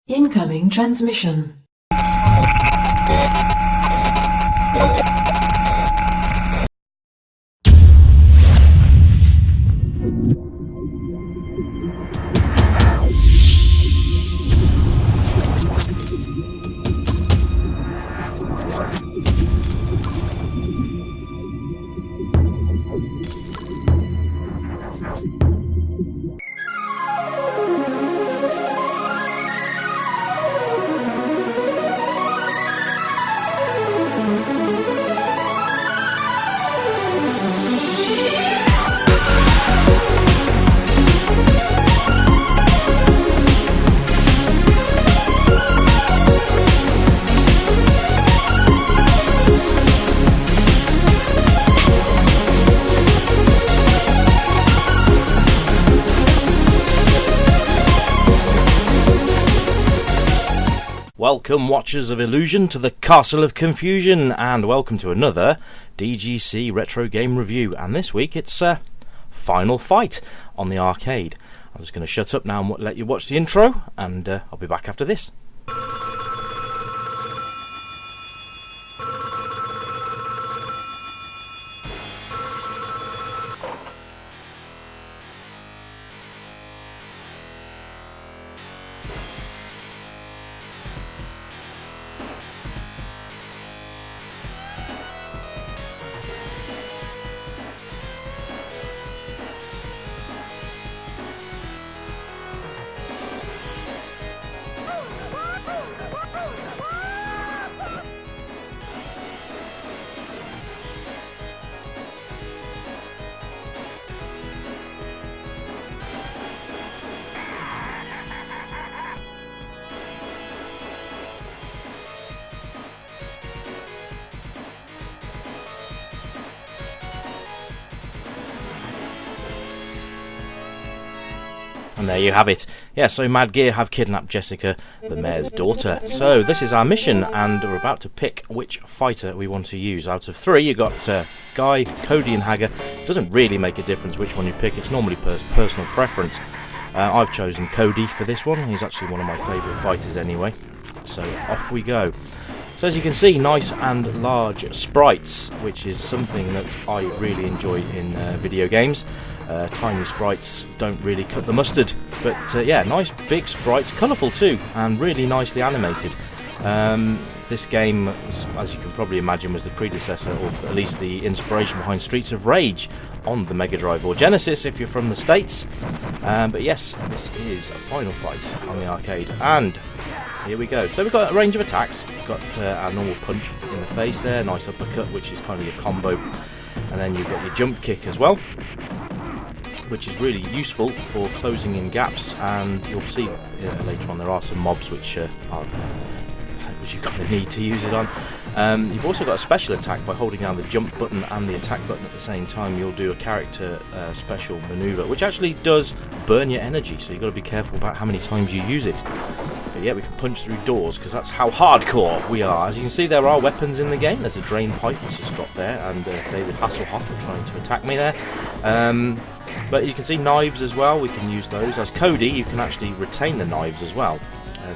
Incoming transmission. Welcome, Watchers of Illusion, to the Castle of Confusion, and welcome to another DGC Retro Game Review. And this week it's Final Fight on the arcade. I'm just going to shut up now and let you watch the intro, and I'll be back after this. And there you have it. Yeah, so Mad Gear have kidnapped Jessica, the mayor's daughter. So this is our mission, and we're about to pick which fighter we want to use. Out of three, you've got Guy, Cody and Hager. It doesn't really make a difference which one you pick. It's normally personal preference. I've chosen Cody for this one. He's actually one of my favourite fighters anyway. So off we go. So as you can see, nice and large sprites, which is something that I really enjoy in video games. Tiny sprites don't really cut the mustard, but yeah, nice big sprites, colourful too, and really nicely animated. This game, as you can probably imagine, was the predecessor, or at least the inspiration behind Streets of Rage on the Mega Drive or Genesis if you're from the States. But yes, this is a Final Fight on the arcade, and here we go. So we've got a range of attacks. We've got our normal punch in the face there, nice uppercut, which is kind of your combo, and then you've got your jump kick as well, which is really useful for closing in gaps. And you'll see later on there are some mobs which you kind of need to use it on. You've also got a special attack. By holding down the jump button and the attack button at the same time, you'll do a character special maneuver, which actually does burn your energy, so you've got to be careful about how many times you use it. But yeah, we can punch through doors because that's how hardcore we are. As you can see, there are weapons in the game. There's a drain pipe that's just dropped there, and David Hasselhoff are trying to attack me there. But you can see knives as well. We can use those. As Cody, you can actually retain the knives as well.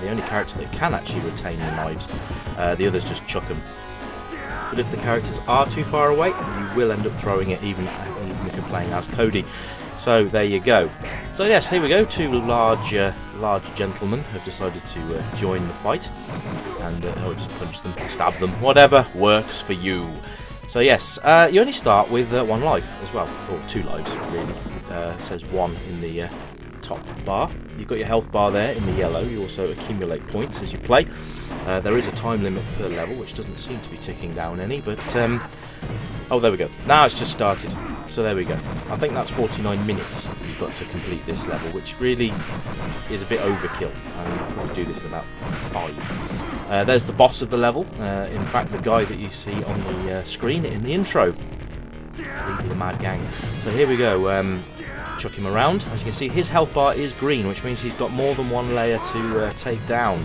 The only character that can actually retain the knives. The others just chuck them. But if the characters are too far away, you will end up throwing it even if you're playing as Cody. So there you go. So yes, here we go. Two large gentlemen have decided to join the fight, and I'll just punch them, stab them, whatever works for you. So yes, you only start with one life as well, or two lives really. It says one in the top bar. You've got your health bar there in the yellow. You also accumulate points as you play. There is a time limit per level, which doesn't seem to be ticking down any, but oh, there we go. Now it's just started. So there we go. I think that's 49 minutes you've got to complete this level, which really is a bit overkill. I'll probably do this in about 5. There's the boss of the level. In fact, the guy that you see on the screen in the intro, leader of the Mad Gang. So here we go. Chuck him around. As you can see, his health bar is green, which means he's got more than one layer to take down.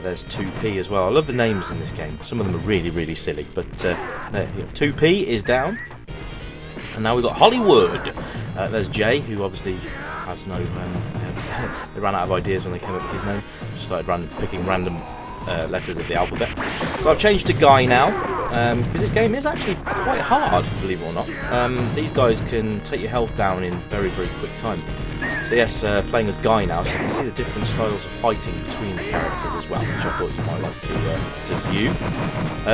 There's 2P as well. I love the names in this game. Some of them are really, really silly, but there, 2P is down. And now we've got Hollywood. There's Jay, who obviously has no they ran out of ideas when they came up with his name. Just started picking random letters of the alphabet. So I've changed to Guy now, because this game is actually quite hard, believe it or not. These guys can take your health down in very, very quick time. So yes, playing as Guy now, so you can see the different styles of fighting between the characters as well, which I thought you might like to view.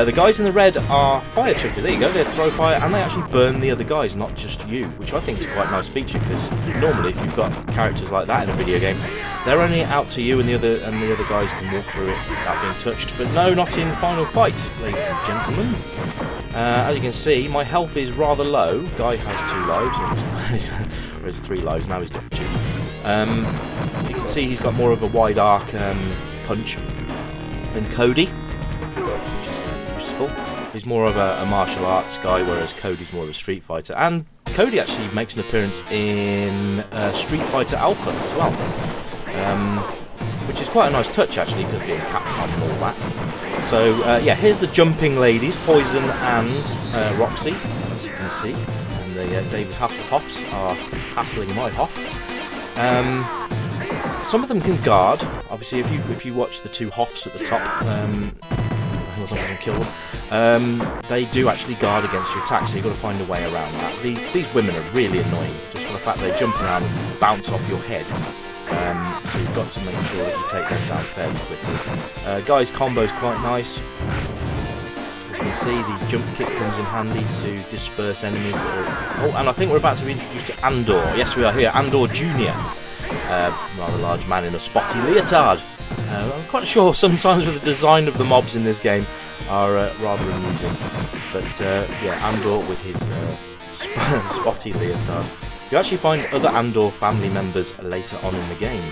The guys in the red are fire chuckers. There you go, they throw fire and they actually burn the other guys, not just you, which I think is quite a nice feature, because normally if you've got characters like that in a video game, they're only out to you and the other guys can walk through it without being touched. But no, not in Final Fight, ladies and gentlemen. As you can see, my health is rather low. Guy has 2 lives, or has 3 lives, now he's got 2. You can see he's got more of a wide arc punch than Cody, which is useful. He's more of a martial arts guy, whereas Cody's more of a Street Fighter. And Cody actually makes an appearance in Street Fighter Alpha as well, which is quite a nice touch actually, because being Capcom and all that. So yeah, here's the jumping ladies, Poison and Roxy, as you can see, and the David Hoffs are hassling my Hoff. Some of them can guard. Obviously, if you watch the 2 Hoffs at the top, as long as I can kill them, they do actually guard against your attack, so you've got to find a way around that. These women are really annoying, just for the fact they jump around and bounce off your head. So you've got to make sure that you take them down fairly quickly. Guy's combo's quite nice. As you can see, the jump kick comes in handy to disperse enemies. Oh, and I think we're about to be introduced to Andor. Yes, we are here. Andor Jr. Rather large man in a spotty leotard. I'm quite sure sometimes with the design of the mobs in this game are rather amusing. But yeah, Andor with his spotty leotard. You actually find other Andor family members later on in the game.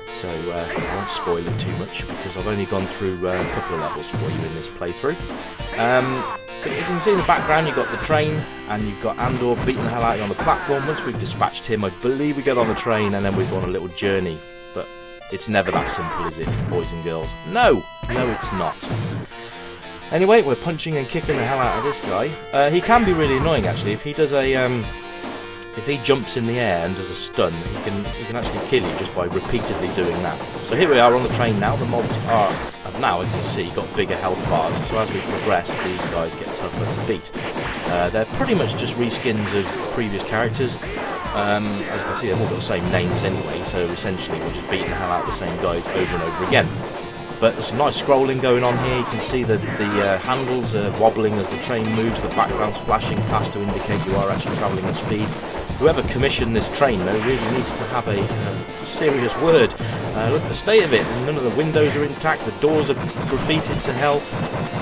So I won't spoil it too much, because I've only gone through a couple of levels for you in this playthrough. But as you can see in the background, you've got the train, and you've got Andor beating the hell out of you on the platform. Once we've dispatched him, I believe we get on the train, and then we've gone a little journey. But it's never that simple, is it, boys and girls? No, it's not. Anyway, we're punching and kicking the hell out of this guy. He can be really annoying, actually. If he does if he jumps in the air and does a stun, he can actually kill you just by repeatedly doing that. So here we are on the train now. The mobs have now, as you see, got bigger health bars. So as we progress, these guys get tougher to beat. They're pretty much just reskins of previous characters. As you can see, they've all got the same names anyway, so essentially we're just beating the hell out of the same guys over and over again. But there's some nice scrolling going on here. You can see that the handles are wobbling as the train moves, the background's flashing past to indicate you are actually travelling at speed. Whoever commissioned this train, though, really needs to have a serious word. Look at the state of it. None of the windows are intact, the doors are graffitied to hell.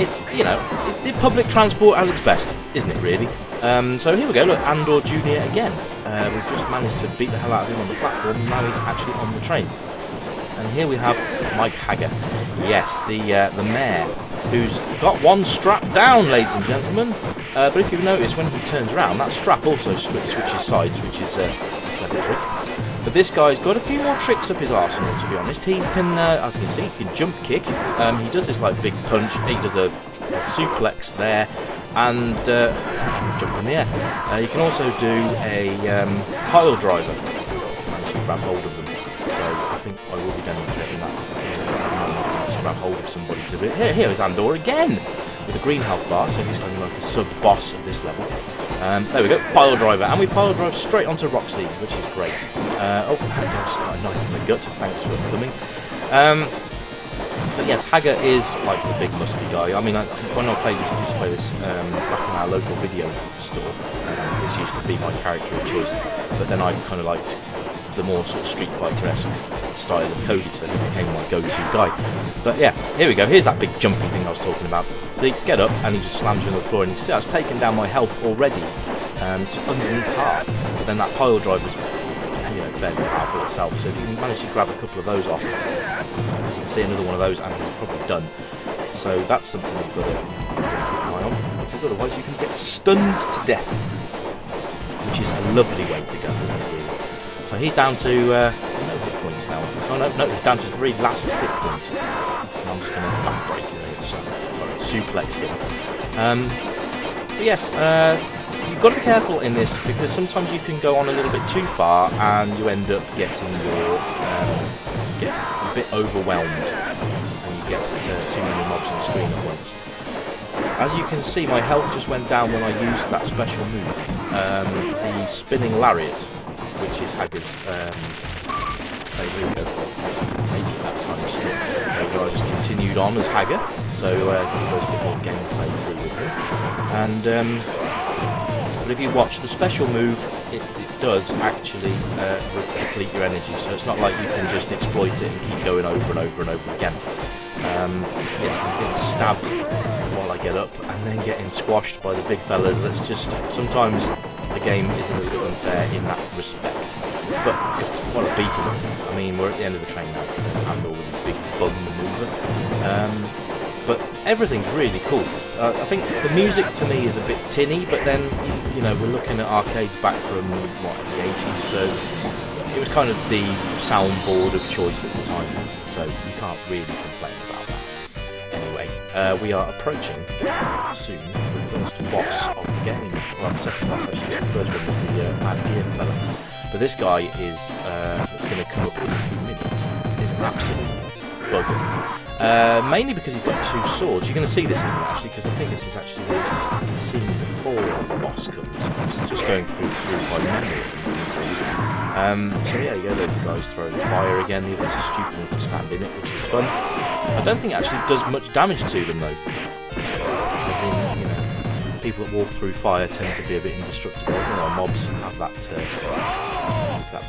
It's, you know, the public transport at its best, isn't it, really? So here we go, look, Andor Jr. again. We've just managed to beat the hell out of him on the platform, and now he's actually on the train. And here we have Mike Haggar. Yes, the mayor, who's got one strap down, ladies and gentlemen. But if you notice, when he turns around, that strap also switches sides, which is a clever trick. But this guy's got a few more tricks up his arsenal, to be honest. He can, as you can see, he can jump kick. He does this like big punch. He does a suplex there, and jump in the air. You can also do a pile driver if you manage to grab hold of them. So I think I will be demonstrating that. Just grab hold of somebody to do it. Here is Andor again with a green health bar, so he's kind of like a sub-boss of this level. There we go, pile driver, and we pile drive straight onto Roxy, which is great. Oh, I just got a knife in the gut. Thanks for coming. But yes, Haggar is like the big musky guy. I mean, when I played this, I used to play this back in our local video store. This used to be my character of choice, but then I kind of liked the more sort of Street Fighter-esque style of Cody, so he became my go-to guy. But yeah, here we go. Here's that big jumpy thing I was talking about. See, get up, and he just slams you on the floor, and you see that's taken down my health already to underneath half. But then that pile driver's, you know, fairly powerful itself. So if you can manage to grab a couple of those off, as you can see, another one of those, and he's probably done. So that's something you've got to keep an eye on, because otherwise you can get stunned to death, which is a lovely way to go, isn't it, really? So he's down to no hit points now. Oh no, he's down to 3 last hit points. And I'm just going to backbreak him, sorry, suplex him. But yes, you've got to be careful in this because sometimes you can go on a little bit too far and you end up getting get a bit overwhelmed and you get too many mobs on the screen at once. As you can see, my health just went down when I used that special move, the spinning lariat, which is Hager's favourite. Maybe that time, so there we go. I just continued on as Hager, so there was a bit more gameplay through with him. And but if you watch the special move, it does actually deplete your energy, so it's not like you can just exploit it and keep going over and over and over again. Yes, I'm getting stabbed while I get up and then getting squashed by the big fellas. That's just, sometimes the game is a little bit unfair in that respect. But what a beating. I mean, we're at the end of the train now, to handle with the big bum maneuver. But everything's really cool. I think the music to me is a bit tinny, but then, you know, we're looking at arcades back from, what, the 80s, so it was kind of the soundboard of choice at the time, so you can't really complain about that. Anyway, we are approaching soon the first boss of the game. Well, the second boss actually, the first one was the Mad Gear fella. But this guy is, that's going to come up in a few minutes, is an absolute bugger. Mainly because he's got two swords. You're going to see this in here actually, because I think this is actually his scene before the boss comes. It's just going through by memory. So yeah, you go, there's the guys throwing fire again. The others are stupid enough to stand in it, which is fun. I don't think it actually does much damage to them though. As in, you know, people that walk through fire tend to be a bit indestructible. You know, mobs have that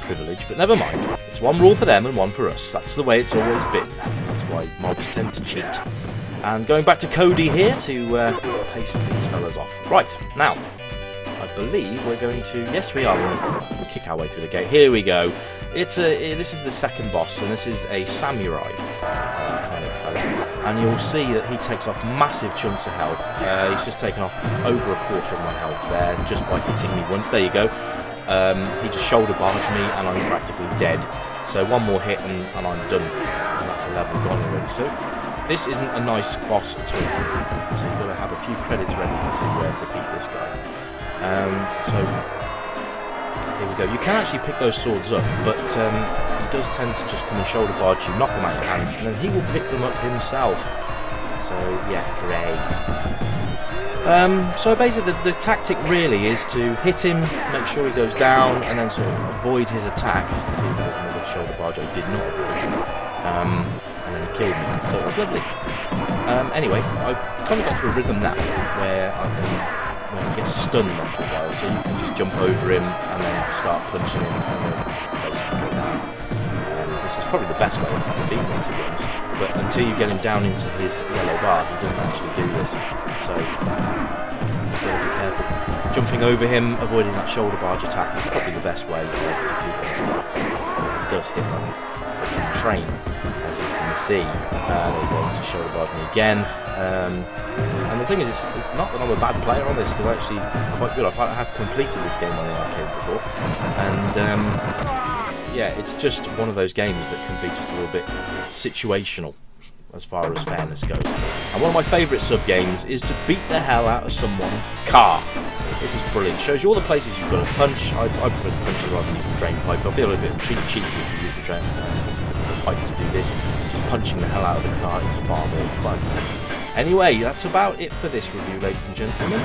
privilege, but never mind. It's one rule for them and one for us. That's the way it's always been. That's why mobs tend to cheat. And going back to Cody here to paste these fellas off. Right, now, I believe we're going to... Yes, we are. We'll kick our way through the gate. Here we go. This is the second boss, and this is a samurai kind of fella. And you'll see that he takes off massive chunks of health. He's just taken off over a quarter of my health there, just by hitting me once. There you go. He just shoulder barged me and I'm practically dead. So one more hit and I'm done. And that's a level gone already. So this isn't a nice boss at all. So you've got to have a few credits ready to defeat this guy. So here we go. You can actually pick those swords up, but he does tend to just come and shoulder barge you, knock them out of your hands, and then he will pick them up himself. So yeah, great. So basically the tactic really is to hit him, make sure he goes down, and then sort of avoid his attack. See, there's another shoulder barge I did not avoid. And then he killed me, so that's lovely. Anyway, I've kind of got to a rhythm now where I can, when he gets stunned after a while, so you can just jump over him and then start punching him and then basically go down. This is probably the best way to defeat him, to be honest. But until you get him down into his yellow bar, he doesn't actually do this. So, you've got to be careful. Jumping over him, avoiding that shoulder barge attack is probably the best way of defeating this guy. He does hit like a freaking train, as you can see. There you go, he's just shoulder barged me again. And the thing is, it's not that I'm a bad player on this, because I'm actually quite good. I have completed this game on the arcade before. And, yeah, it's just one of those games that can be just a little bit situational as far as fairness goes. And one of my favourite sub-games is to beat the hell out of someone's car. This is brilliant. Shows you all the places you've got to punch. I prefer to punch rather than use the drain pipe. I feel a bit cheaty if you use the drain pipe to do this. Just punching the hell out of the car is far more fun. Anyway, that's about it for this review, ladies and gentlemen.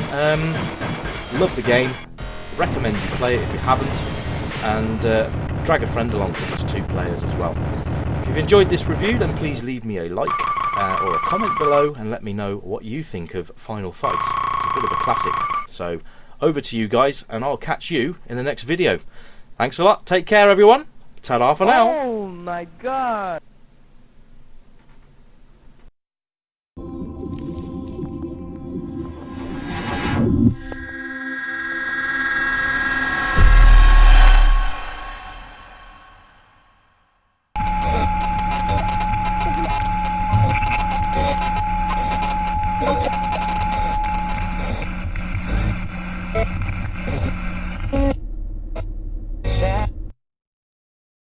Love the game. Recommend you play it if you haven't. And drag a friend along because it's 2 players as well. If you've enjoyed this review, then please leave me a like or a comment below and let me know what you think of Final Fight. It's a bit of a classic. So over to you guys, and I'll catch you in the next video. Thanks a lot. Take care, everyone. Ta-da for now. Oh my god.